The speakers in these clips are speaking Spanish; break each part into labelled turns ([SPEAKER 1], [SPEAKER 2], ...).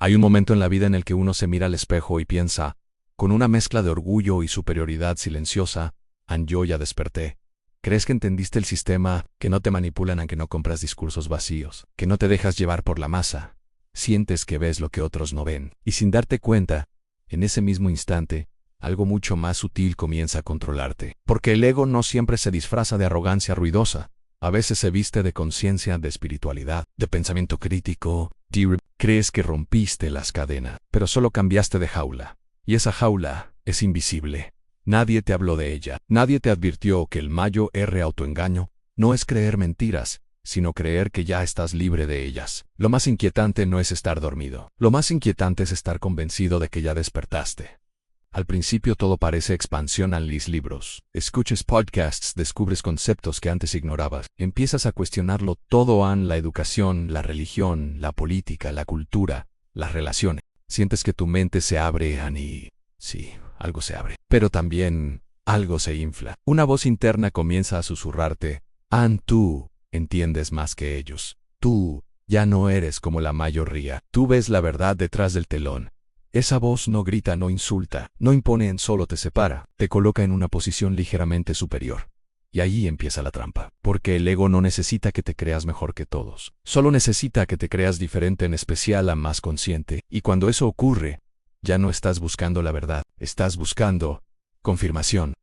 [SPEAKER 1] Hay un momento en la vida en el que uno se mira al espejo y piensa, con una mezcla de orgullo y superioridad silenciosa, yo ya desperté. ¿Crees que entendiste el sistema, que no te manipulan a que no compras discursos vacíos, que no te dejas llevar por la masa? Sientes que ves lo que otros no ven. Y sin darte cuenta, en ese mismo instante, algo mucho más sutil comienza a controlarte. Porque el ego no siempre se disfraza de arrogancia ruidosa. A veces se viste de conciencia, de espiritualidad, de pensamiento crítico. Crees que rompiste las cadenas, pero solo cambiaste de jaula. Y esa jaula es invisible. Nadie te habló de ella. Nadie te advirtió que el mayor autoengaño no es creer mentiras, sino creer que ya estás libre de ellas. Lo más inquietante no es estar dormido. Lo más inquietante es estar convencido de que ya despertaste. Al principio todo parece expansión en los libros. Escuches podcasts, descubres conceptos que antes ignorabas. Empiezas a cuestionarlo todo en la educación, la religión, la política, la cultura, las relaciones. Sientes que tu mente se abre y sí, algo se abre. Pero también algo se infla. Una voz interna comienza a susurrarte. Tú entiendes más que ellos. Tú ya no eres como la mayoría. Tú ves la verdad detrás del telón. Esa voz no grita, no insulta, no impone, solo te separa, te coloca en una posición ligeramente superior. Y ahí empieza la trampa, porque el ego no necesita que te creas mejor que todos, solo necesita que te creas diferente, en especial a más consciente, y cuando eso ocurre, ya no estás buscando la verdad, estás buscando confirmación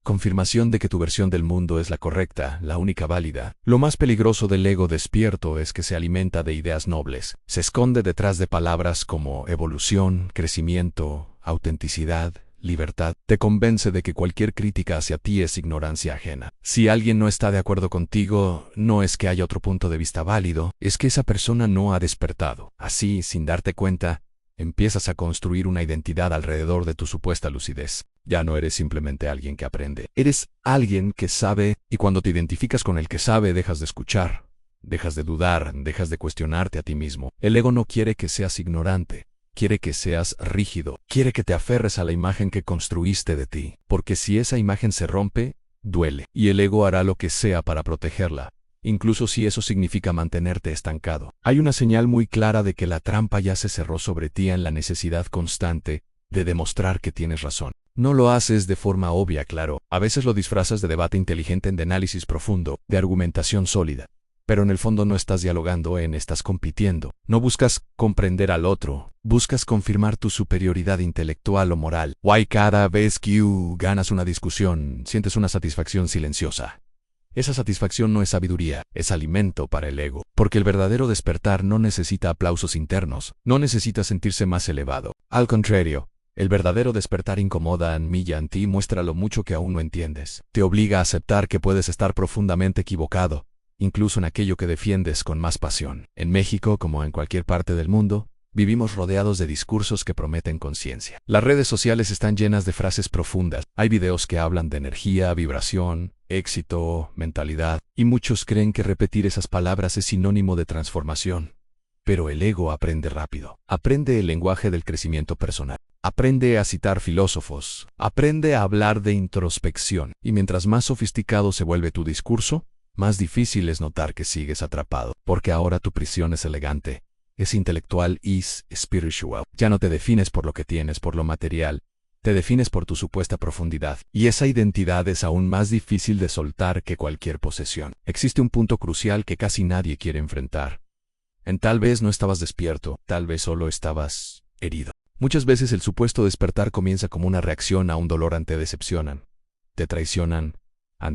[SPEAKER 1] de que tu versión del mundo es la correcta, la única válida. Lo más peligroso del ego despierto es que se alimenta de ideas nobles, se esconde detrás de palabras como evolución, crecimiento, autenticidad, libertad. Te convence de que cualquier crítica hacia ti es ignorancia ajena. Si alguien no está de acuerdo contigo, no es que haya otro punto de vista válido, es que esa persona no ha despertado. Así, sin darte cuenta, empiezas a construir una identidad alrededor de tu supuesta lucidez. Ya no eres simplemente alguien que aprende. Eres alguien que sabe, y cuando te identificas con el que sabe, dejas de escuchar, dejas de dudar, dejas de cuestionarte a ti mismo. El ego no quiere que seas ignorante, quiere que seas rígido, quiere que te aferres a la imagen que construiste de ti, porque si esa imagen se rompe, duele, y el ego hará lo que sea para protegerla. Incluso si eso significa mantenerte estancado. Hay una señal muy clara de que la trampa ya se cerró sobre ti en la necesidad constante de demostrar que tienes razón. No lo haces de forma obvia, claro. A veces lo disfrazas de debate inteligente, de análisis profundo, de argumentación sólida. Pero en el fondo no estás dialogando, estás compitiendo. No buscas comprender al otro, buscas confirmar tu superioridad intelectual o moral. Cada vez que ganas una discusión, sientes una satisfacción silenciosa. Esa satisfacción no es sabiduría, es alimento para el ego, porque el verdadero despertar no necesita aplausos internos, no necesita sentirse más elevado. Al contrario, el verdadero despertar incomoda en ti, muestra lo mucho que aún no entiendes. Te obliga a aceptar que puedes estar profundamente equivocado, incluso en aquello que defiendes con más pasión. En México, como en cualquier parte del mundo, vivimos rodeados de discursos que prometen conciencia. Las redes sociales están llenas de frases profundas. Hay videos que hablan de energía, vibración, éxito, mentalidad, y muchos creen que repetir esas palabras es sinónimo de transformación. Pero el ego aprende rápido. Aprende el lenguaje del crecimiento personal. Aprende a citar filósofos. Aprende a hablar de introspección. Y mientras más sofisticado se vuelve tu discurso, más difícil es notar que sigues atrapado, porque ahora tu prisión es elegante. Es intelectual y spiritual. Ya no te defines por lo que tienes, por lo material. Te defines por tu supuesta profundidad. Y esa identidad es aún más difícil de soltar que cualquier posesión. Existe un punto crucial que casi nadie quiere enfrentar. Tal vez no estabas despierto, tal vez solo estabas herido. Muchas veces el supuesto despertar comienza como una reacción a un dolor. Te decepcionan, te traicionan,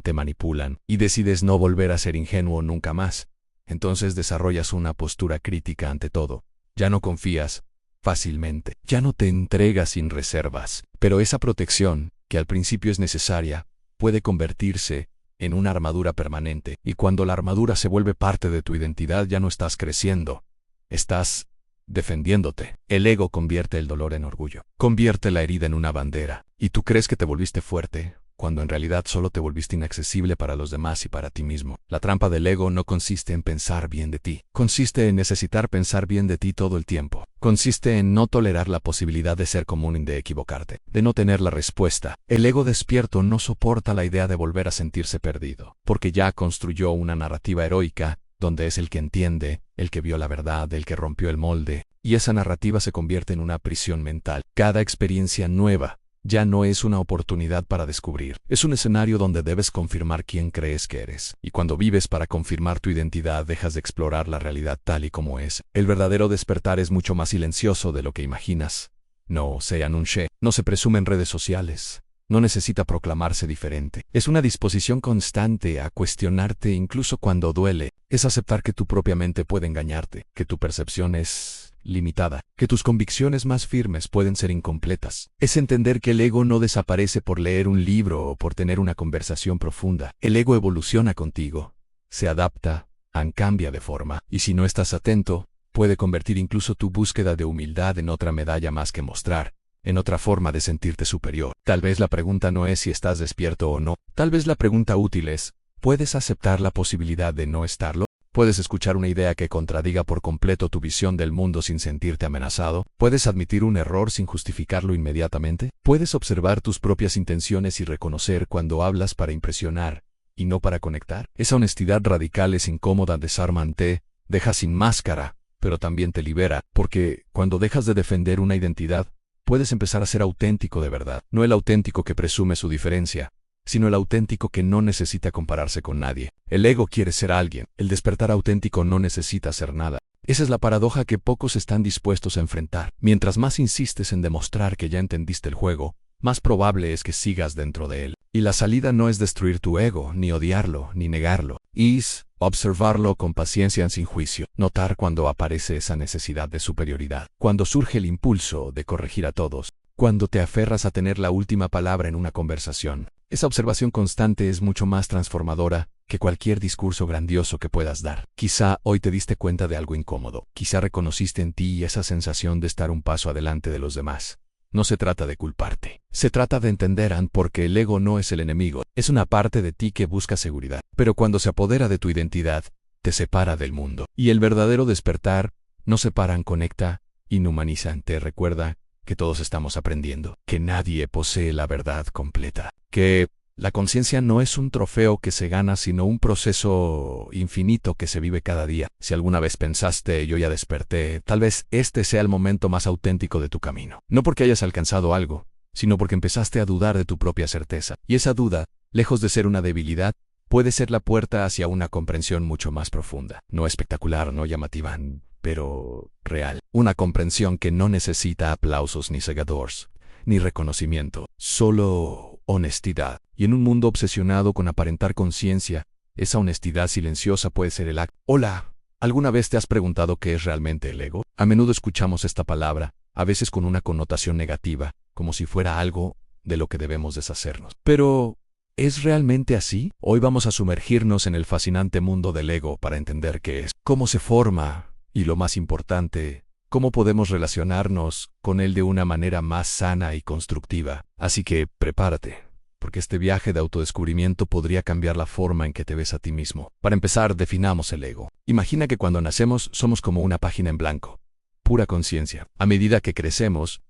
[SPEAKER 1] te manipulan, y decides no volver a ser ingenuo nunca más. Entonces desarrollas una postura crítica ante todo. Ya no confías fácilmente, ya no te entregas sin reservas. Pero esa protección, que al principio es necesaria, puede convertirse en una armadura permanente. Y cuando la armadura se vuelve parte de tu identidad, ya no estás creciendo, estás defendiéndote. El ego convierte el dolor en orgullo, convierte la herida en una bandera. Y tú crees que te volviste fuerte, cuando en realidad solo te volviste inaccesible para los demás y para ti mismo. La trampa del ego no consiste en pensar bien de ti. Consiste en necesitar pensar bien de ti todo el tiempo. Consiste en no tolerar la posibilidad de ser común y de equivocarte, de no tener la respuesta. El ego despierto no soporta la idea de volver a sentirse perdido, porque ya construyó una narrativa heroica, donde es el que entiende, el que vio la verdad, el que rompió el molde, y esa narrativa se convierte en una prisión mental. Cada experiencia nueva ya no es una oportunidad para descubrir. Es un escenario donde debes confirmar quién crees que eres. Y cuando vives para confirmar tu identidad, dejas de explorar la realidad tal y como es. El verdadero despertar es mucho más silencioso de lo que imaginas. No se anuncia, no se presume en redes sociales. No necesita proclamarse diferente. Es una disposición constante a cuestionarte incluso cuando duele. Es aceptar que tu propia mente puede engañarte, que tu percepción es limitada, que tus convicciones más firmes pueden ser incompletas. Es entender que el ego no desaparece por leer un libro o por tener una conversación profunda. El ego evoluciona contigo, se adapta, cambia de forma, y si no estás atento, puede convertir incluso tu búsqueda de humildad en otra medalla más que mostrar, en otra forma de sentirte superior. Tal vez la pregunta no es si estás despierto o no. Tal vez la pregunta útil es, ¿puedes aceptar la posibilidad de no estarlo? ¿Puedes escuchar una idea que contradiga por completo tu visión del mundo sin sentirte amenazado? ¿Puedes admitir un error sin justificarlo inmediatamente? ¿Puedes observar tus propias intenciones y reconocer cuando hablas para impresionar y no para conectar? Esa honestidad radical es incómoda, desarmante, deja sin máscara, pero también te libera, porque cuando dejas de defender una identidad, puedes empezar a ser auténtico de verdad. No el auténtico que presume su diferencia, sino el auténtico que no necesita compararse con nadie. El ego quiere ser alguien. El despertar auténtico no necesita ser nada. Esa es la paradoja que pocos están dispuestos a enfrentar. Mientras más insistes en demostrar que ya entendiste el juego, más probable es que sigas dentro de él. Y la salida no es destruir tu ego, ni odiarlo, ni negarlo. Es observarlo con paciencia sin juicio. Notar cuando aparece esa necesidad de superioridad. Cuando surge el impulso de corregir a todos. Cuando te aferras a tener la última palabra en una conversación. Esa observación constante es mucho más transformadora que cualquier discurso grandioso que puedas dar. Quizá hoy te diste cuenta de algo incómodo. Quizá reconociste en ti esa sensación de estar un paso adelante de los demás. No se trata de culparte. Se trata de entender porque el ego no es el enemigo. Es una parte de ti que busca seguridad. Pero cuando se apodera de tu identidad, te separa del mundo. Y el verdadero despertar no separa, conecta, inhumaniza. Te recuerda que todos estamos aprendiendo, que nadie posee la verdad completa, que la conciencia no es un trofeo que se gana, sino un proceso infinito que se vive cada día. Si alguna vez pensaste, yo ya desperté, tal vez este sea el momento más auténtico de tu camino. No porque hayas alcanzado algo, sino porque empezaste a dudar de tu propia certeza. Y esa duda, lejos de ser una debilidad, puede ser la puerta hacia una comprensión mucho más profunda. No espectacular, no llamativa, pero real. Una comprensión que no necesita aplausos ni cegadores, ni reconocimiento, solo honestidad. Y en un mundo obsesionado con aparentar conciencia, esa honestidad silenciosa puede ser el acto. Hola, ¿alguna vez te has preguntado qué es realmente el ego? A menudo escuchamos esta palabra, a veces con una connotación negativa, como si fuera algo de lo que debemos deshacernos. Pero, ¿es realmente así? Hoy vamos a sumergirnos en el fascinante mundo del ego para entender qué es, cómo se forma, y lo más importante, cómo podemos relacionarnos con él de una manera más sana y constructiva. Así que, prepárate, porque este viaje de autodescubrimiento podría cambiar la forma en que te ves a ti mismo. Para empezar, definamos el ego. Imagina que cuando nacemos somos como una página en blanco, pura conciencia. A medida que crecemos,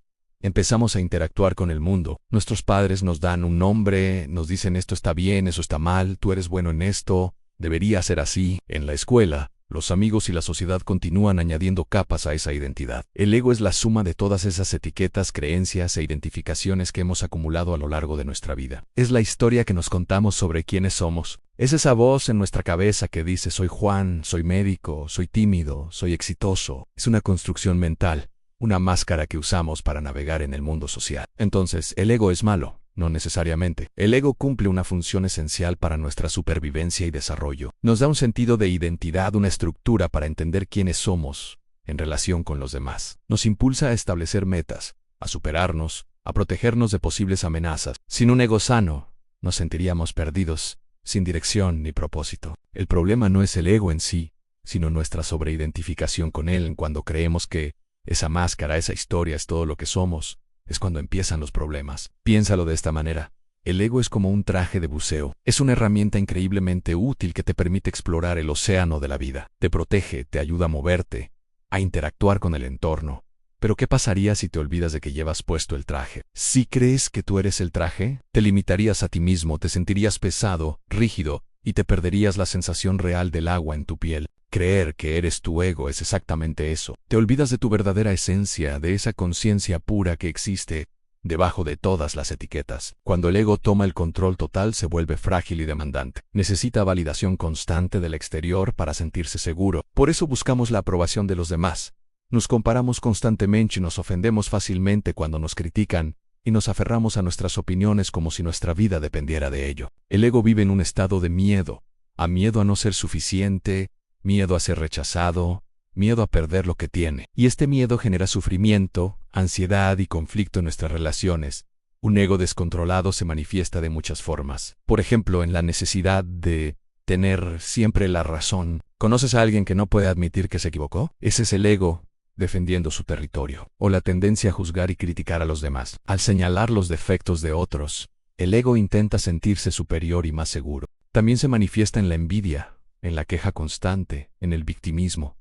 [SPEAKER 1] empezamos a interactuar con el mundo. Nuestros padres nos dan un nombre, nos dicen esto está bien, eso está mal, tú eres bueno en esto, debería ser así. En la escuela, los amigos y la sociedad continúan añadiendo capas a esa identidad. El ego es la suma de todas esas etiquetas, creencias e identificaciones que hemos acumulado a lo largo de nuestra vida. Es la historia que nos contamos sobre quiénes somos. Es esa voz en nuestra cabeza que dice soy Juan, soy médico, soy tímido, soy exitoso. Es una construcción mental, una máscara que usamos para navegar en el mundo social. Entonces, ¿el ego es malo? No necesariamente. El ego cumple una función esencial para nuestra supervivencia y desarrollo. Nos da un sentido de identidad, una estructura para entender quiénes somos en relación con los demás. Nos impulsa a establecer metas, a superarnos, a protegernos de posibles amenazas. Sin un ego sano, nos sentiríamos perdidos, sin dirección ni propósito. El problema no es el ego en sí, sino nuestra sobreidentificación con él cuando creemos que esa máscara, esa historia es todo lo que somos. Es cuando empiezan los problemas. Piénsalo de esta manera. El ego es como un traje de buceo. Es una herramienta increíblemente útil que te permite explorar el océano de la vida. Te protege, te ayuda a moverte, a interactuar con el entorno. Pero ¿qué pasaría si te olvidas de que llevas puesto el traje? Si crees que tú eres el traje, te limitarías a ti mismo, te sentirías pesado, rígido, y te perderías la sensación real del agua en tu piel. Creer que eres tu ego es exactamente eso. Te olvidas de tu verdadera esencia, de esa conciencia pura que existe debajo de todas las etiquetas. Cuando el ego toma el control total, se vuelve frágil y demandante. Necesita validación constante del exterior para sentirse seguro. Por eso buscamos la aprobación de los demás. Nos comparamos constantemente y nos ofendemos fácilmente cuando nos critican, y nos aferramos a nuestras opiniones como si nuestra vida dependiera de ello. El ego vive en un estado de miedo a no ser suficiente, miedo a ser rechazado, miedo a perder lo que tiene. Y este miedo genera sufrimiento, ansiedad y conflicto en nuestras relaciones. Un ego descontrolado se manifiesta de muchas formas. Por ejemplo, en la necesidad de tener siempre la razón. ¿Conoces a alguien que no puede admitir que se equivocó? Ese es el ego defendiendo su territorio. O la tendencia a juzgar y criticar a los demás. Al señalar los defectos de otros, el ego intenta sentirse superior y más seguro. También se manifiesta en la envidia, en la queja constante, en el victimismo,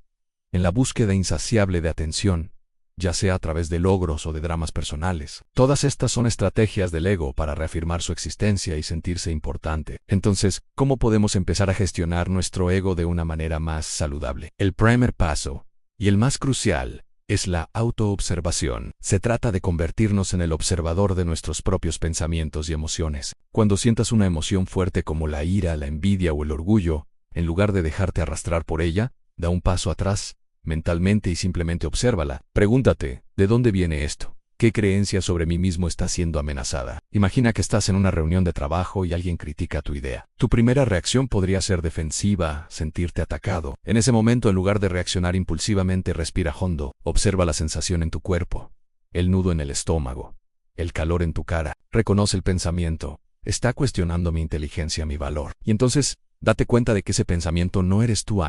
[SPEAKER 1] en la búsqueda insaciable de atención, ya sea a través de logros o de dramas personales. Todas estas son estrategias del ego para reafirmar su existencia y sentirse importante. Entonces, ¿cómo podemos empezar a gestionar nuestro ego de una manera más saludable? El primer paso, y el más crucial, es la autoobservación. Se trata de convertirnos en el observador de nuestros propios pensamientos y emociones. Cuando sientas una emoción fuerte como la ira, la envidia o el orgullo, en lugar de dejarte arrastrar por ella, da un paso atrás, mentalmente y simplemente obsérvala. Pregúntate, ¿de dónde viene esto? ¿Qué creencia sobre mí mismo está siendo amenazada? Imagina que estás en una reunión de trabajo y alguien critica tu idea. Tu primera reacción podría ser defensiva, sentirte atacado. En ese momento, en lugar de reaccionar impulsivamente, respira hondo. Observa la sensación en tu cuerpo, el nudo en el estómago, el calor en tu cara. Reconoce el pensamiento. Está cuestionando mi inteligencia, mi valor. Y entonces, date cuenta de que ese pensamiento no eres tú,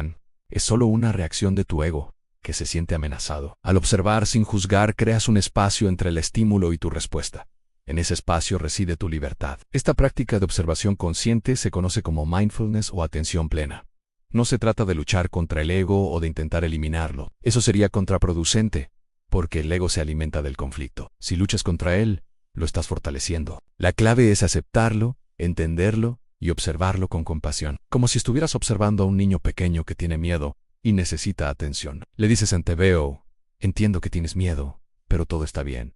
[SPEAKER 1] es solo una reacción de tu ego, que se siente amenazado. Al observar sin juzgar, creas un espacio entre el estímulo y tu respuesta. En ese espacio reside tu libertad. Esta práctica de observación consciente se conoce como mindfulness o atención plena. No se trata de luchar contra el ego o de intentar eliminarlo. Eso sería contraproducente, porque el ego se alimenta del conflicto. Si luchas contra él, lo estás fortaleciendo. La clave es aceptarlo, entenderlo y observarlo con compasión, como si estuvieras observando a un niño pequeño que tiene miedo y necesita atención. Le dices: te veo, entiendo que tienes miedo, pero todo está bien.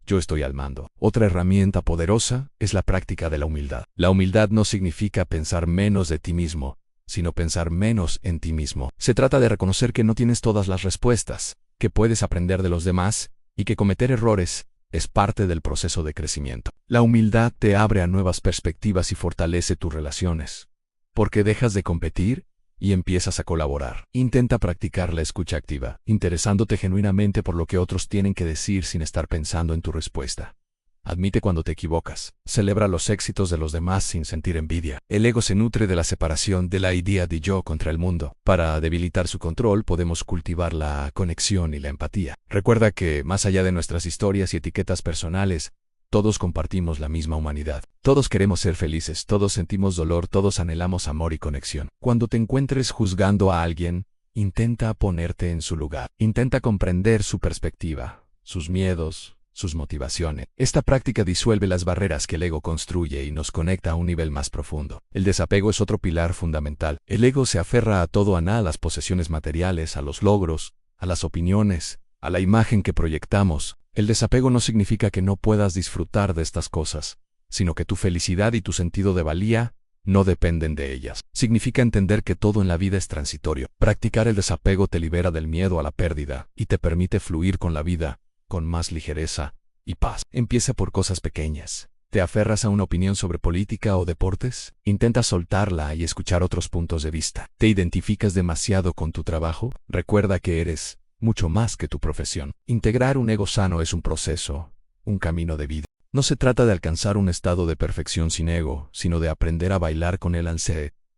[SPEAKER 1] Yo estoy al mando. Otra herramienta poderosa es la práctica de la humildad. La humildad no significa pensar menos de ti mismo, sino pensar menos en ti mismo. Se trata de reconocer que no tienes todas las respuestas, que puedes aprender de los demás y que cometer errores es parte del proceso de crecimiento. La humildad te abre a nuevas perspectivas y fortalece tus relaciones, porque dejas de competir y empiezas a colaborar. Intenta practicar la escucha activa, interesándote genuinamente por lo que otros tienen que decir sin estar pensando en tu respuesta. Admite cuando te equivocas. Celebra los éxitos de los demás sin sentir envidia. El ego se nutre de la separación de la idea de yo contra el mundo. Para debilitar su control, podemos cultivar la conexión y la empatía. Recuerda que, más allá de nuestras historias y etiquetas personales, todos compartimos la misma humanidad. Todos queremos ser felices, todos sentimos dolor, todos anhelamos amor y conexión. Cuando te encuentres juzgando a alguien, intenta ponerte en su lugar. Intenta comprender su perspectiva, sus miedos, sus motivaciones. Esta práctica disuelve las barreras que el ego construye y nos conecta a un nivel más profundo. El desapego es otro pilar fundamental. El ego se aferra a todo, a las posesiones materiales, a los logros, a las opiniones, a la imagen que proyectamos. El desapego no significa que no puedas disfrutar de estas cosas, sino que tu felicidad y tu sentido de valía no dependen de ellas. Significa entender que todo en la vida es transitorio. Practicar el desapego te libera del miedo a la pérdida y te permite fluir con la vida con más ligereza y paz. Empieza por cosas pequeñas. ¿Te aferras a una opinión sobre política o deportes? Intenta soltarla y escuchar otros puntos de vista. ¿Te identificas demasiado con tu trabajo? Recuerda que eres mucho más que tu profesión. Integrar un ego sano es un proceso, un camino de vida. No se trata de alcanzar un estado de perfección sin ego, sino de aprender a bailar con él.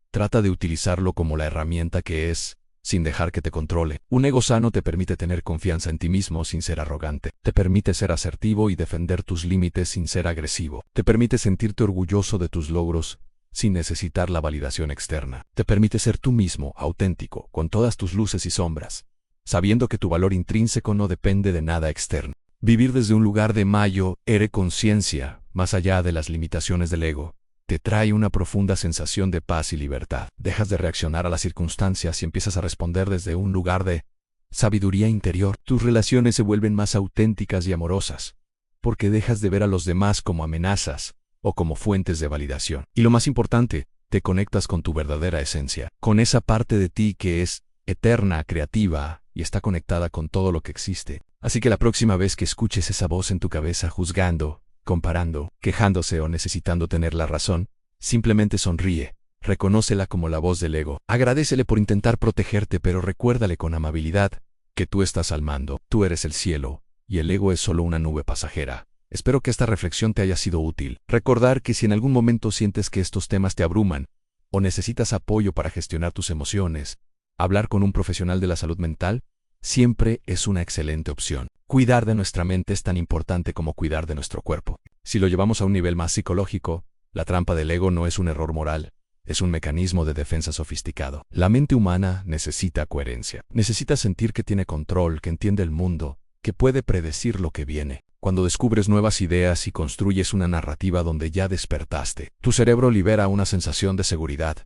[SPEAKER 1] Trata de utilizarlo como la herramienta que es, sin dejar que te controle. Un ego sano te permite tener confianza en ti mismo sin ser arrogante. Te permite ser asertivo y defender tus límites sin ser agresivo. Te permite sentirte orgulloso de tus logros sin necesitar la validación externa. Te permite ser tú mismo, auténtico, con todas tus luces y sombras, sabiendo que tu valor intrínseco no depende de nada externo. Vivir desde un lugar de conciencia, más allá de las limitaciones del ego, te trae una profunda sensación de paz y libertad. Dejas de reaccionar a las circunstancias y empiezas a responder desde un lugar de sabiduría interior. Tus relaciones se vuelven más auténticas y amorosas, porque dejas de ver a los demás como amenazas o como fuentes de validación. Y lo más importante, te conectas con tu verdadera esencia, con esa parte de ti que es eterna, creativa y está conectada con todo lo que existe. Así que la próxima vez que escuches esa voz en tu cabeza juzgando, comparando, quejándose o necesitando tener la razón, simplemente sonríe, reconócela como la voz del ego. Agradécele por intentar protegerte, pero recuérdale con amabilidad que tú estás al mando, tú eres el cielo, y el ego es solo una nube pasajera. Espero que esta reflexión te haya sido útil. Recordar que si en algún momento sientes que estos temas te abruman, o necesitas apoyo para gestionar tus emociones, hablar con un profesional de la salud mental siempre es una excelente opción. Cuidar de nuestra mente es tan importante como cuidar de nuestro cuerpo. Si lo llevamos a un nivel más psicológico, la trampa del ego no es un error moral, es un mecanismo de defensa sofisticado. La mente humana necesita coherencia. Necesita sentir que tiene control, que entiende el mundo, que puede predecir lo que viene. Cuando descubres nuevas ideas y construyes una narrativa donde ya despertaste, tu cerebro libera una sensación de seguridad.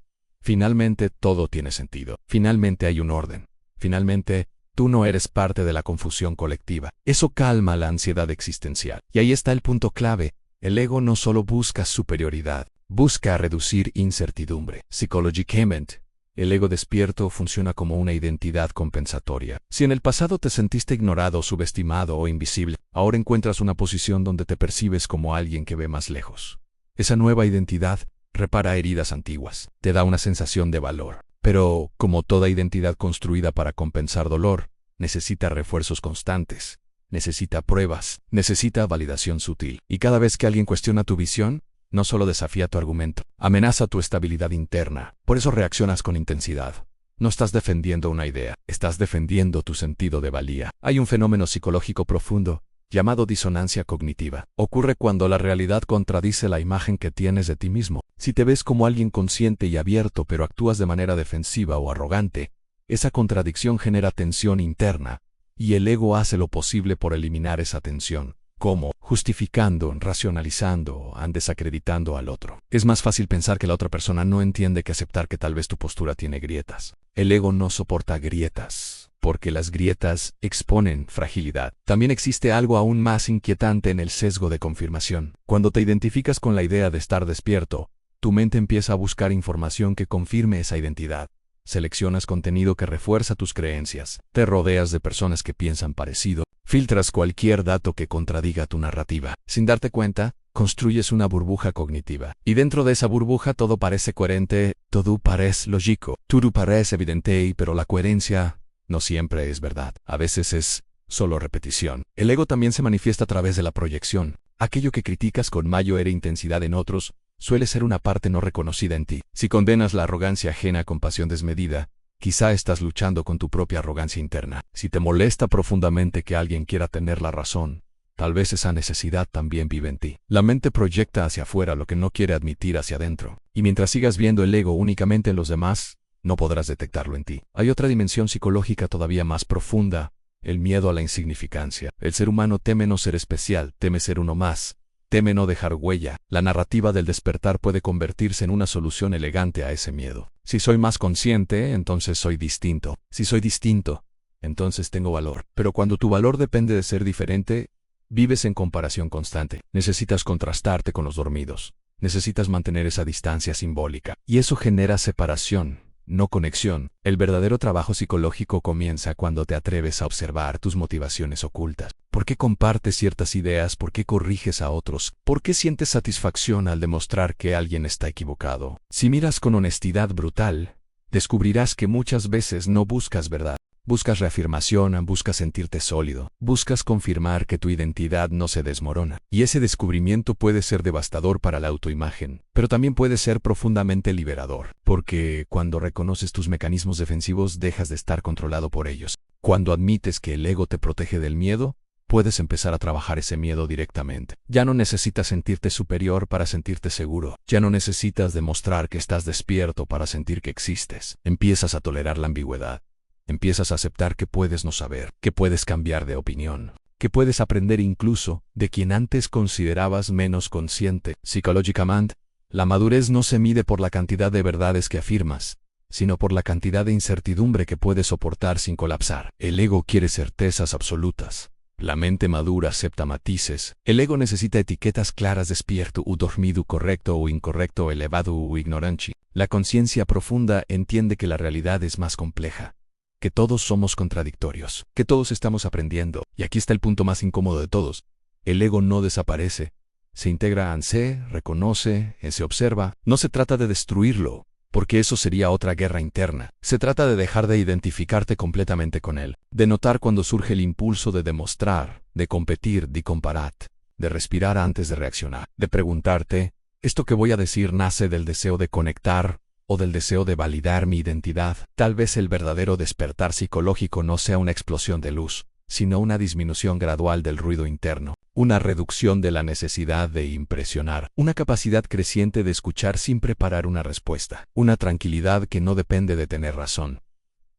[SPEAKER 1] Finalmente todo tiene sentido. Finalmente hay un orden. Finalmente, tú no eres parte de la confusión colectiva. Eso calma la ansiedad existencial. Y ahí está el punto clave. El ego no solo busca superioridad, busca reducir incertidumbre. Psicológicamente, el ego despierto funciona como una identidad compensatoria. Si en el pasado te sentiste ignorado, subestimado o invisible, ahora encuentras una posición donde te percibes como alguien que ve más lejos. Esa nueva identidad repara heridas antiguas, te da una sensación de valor. Pero, como toda identidad construida para compensar dolor, necesita refuerzos constantes, necesita pruebas, necesita validación sutil. Y cada vez que alguien cuestiona tu visión, no solo desafía tu argumento, amenaza tu estabilidad interna. Por eso reaccionas con intensidad. No estás defendiendo una idea, estás defendiendo tu sentido de valía. Hay un fenómeno psicológico profundo llamado disonancia cognitiva. Ocurre cuando la realidad contradice la imagen que tienes de ti mismo. Si te ves como alguien consciente y abierto pero actúas de manera defensiva o arrogante, esa contradicción genera tensión interna, y el ego hace lo posible por eliminar esa tensión. ¿Cómo? Justificando, racionalizando, desacreditando al otro. Es más fácil pensar que la otra persona no entiende que aceptar que tal vez tu postura tiene grietas. El ego no soporta grietas, porque las grietas exponen fragilidad. También existe algo aún más inquietante en el sesgo de confirmación. Cuando te identificas con la idea de estar despierto, tu mente empieza a buscar información que confirme esa identidad. Seleccionas contenido que refuerza tus creencias, te rodeas de personas que piensan parecido, filtras cualquier dato que contradiga tu narrativa. Sin darte cuenta, construyes una burbuja cognitiva. Y dentro de esa burbuja todo parece coherente, todo parece lógico, todo parece evidente, pero la coherencia no siempre es verdad. A veces es solo repetición. El ego también se manifiesta a través de la proyección. Aquello que criticas con mayor intensidad en otros suele ser una parte no reconocida en ti. Si condenas la arrogancia ajena con pasión desmedida, quizá estás luchando con tu propia arrogancia interna. Si te molesta profundamente que alguien quiera tener la razón, tal vez esa necesidad también vive en ti. La mente proyecta hacia afuera lo que no quiere admitir hacia adentro. Y mientras sigas viendo el ego únicamente en los demás, no podrás detectarlo en ti. Hay otra dimensión psicológica todavía más profunda, el miedo a la insignificancia. El ser humano teme no ser especial, teme ser uno más. Teme no dejar huella. La narrativa del despertar puede convertirse en una solución elegante a ese miedo. Si soy más consciente, entonces soy distinto. Si soy distinto, entonces tengo valor. Pero cuando tu valor depende de ser diferente, vives en comparación constante. Necesitas contrastarte con los dormidos. Necesitas mantener esa distancia simbólica. Y eso genera separación, no conexión. El verdadero trabajo psicológico comienza cuando te atreves a observar tus motivaciones ocultas. ¿Por qué compartes ciertas ideas? ¿Por qué corriges a otros? ¿Por qué sientes satisfacción al demostrar que alguien está equivocado? Si miras con honestidad brutal, descubrirás que muchas veces no buscas verdad. Buscas reafirmación, buscas sentirte sólido, buscas confirmar que tu identidad no se desmorona. Y ese descubrimiento puede ser devastador para la autoimagen, pero también puede ser profundamente liberador, porque cuando reconoces tus mecanismos defensivos dejas de estar controlado por ellos. Cuando admites que el ego te protege del miedo, puedes empezar a trabajar ese miedo directamente. Ya no necesitas sentirte superior para sentirte seguro. Ya no necesitas demostrar que estás despierto para sentir que existes. Empiezas a tolerar la ambigüedad. Empiezas a aceptar que puedes no saber, que puedes cambiar de opinión, que puedes aprender incluso de quien antes considerabas menos consciente. Psicológicamente, La madurez no se mide por la cantidad de verdades que afirmas, sino por la cantidad de incertidumbre que puedes soportar sin colapsar. El ego quiere certezas absolutas. La mente madura acepta matices. El ego necesita etiquetas claras: despierto o dormido, correcto o incorrecto, elevado o ignorante. La conciencia profunda entiende que la realidad es más compleja, que todos somos contradictorios, que todos estamos aprendiendo. Y aquí está el punto más incómodo de todos. El ego no desaparece. Se integra en se, reconoce, se observa. No se trata de destruirlo, porque eso sería otra guerra interna. Se trata de dejar de identificarte completamente con él, de notar cuando surge el impulso de demostrar, de competir, de comparar, de respirar antes de reaccionar, de preguntarte, ¿esto que voy a decir nace del deseo de conectar o del deseo de validar mi identidad? Tal vez el verdadero despertar psicológico no sea una explosión de luz, sino una disminución gradual del ruido interno, una reducción de la necesidad de impresionar, una capacidad creciente de escuchar sin preparar una respuesta, una tranquilidad que no depende de tener razón.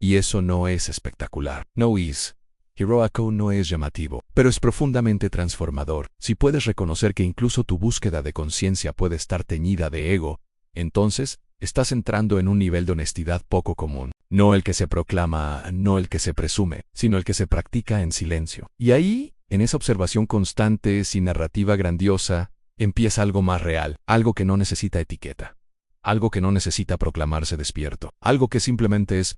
[SPEAKER 1] Y eso no es espectacular, no es heroico, no es llamativo, pero es profundamente transformador. Si puedes reconocer que incluso tu búsqueda de conciencia puede estar teñida de ego, entonces estás entrando en un nivel de honestidad poco común. No el que se proclama, no el que se presume, sino el que se practica en silencio. Y ahí, en esa observación constante, sin narrativa grandiosa, empieza algo más real, algo que no necesita etiqueta, algo que no necesita proclamarse despierto, algo que simplemente es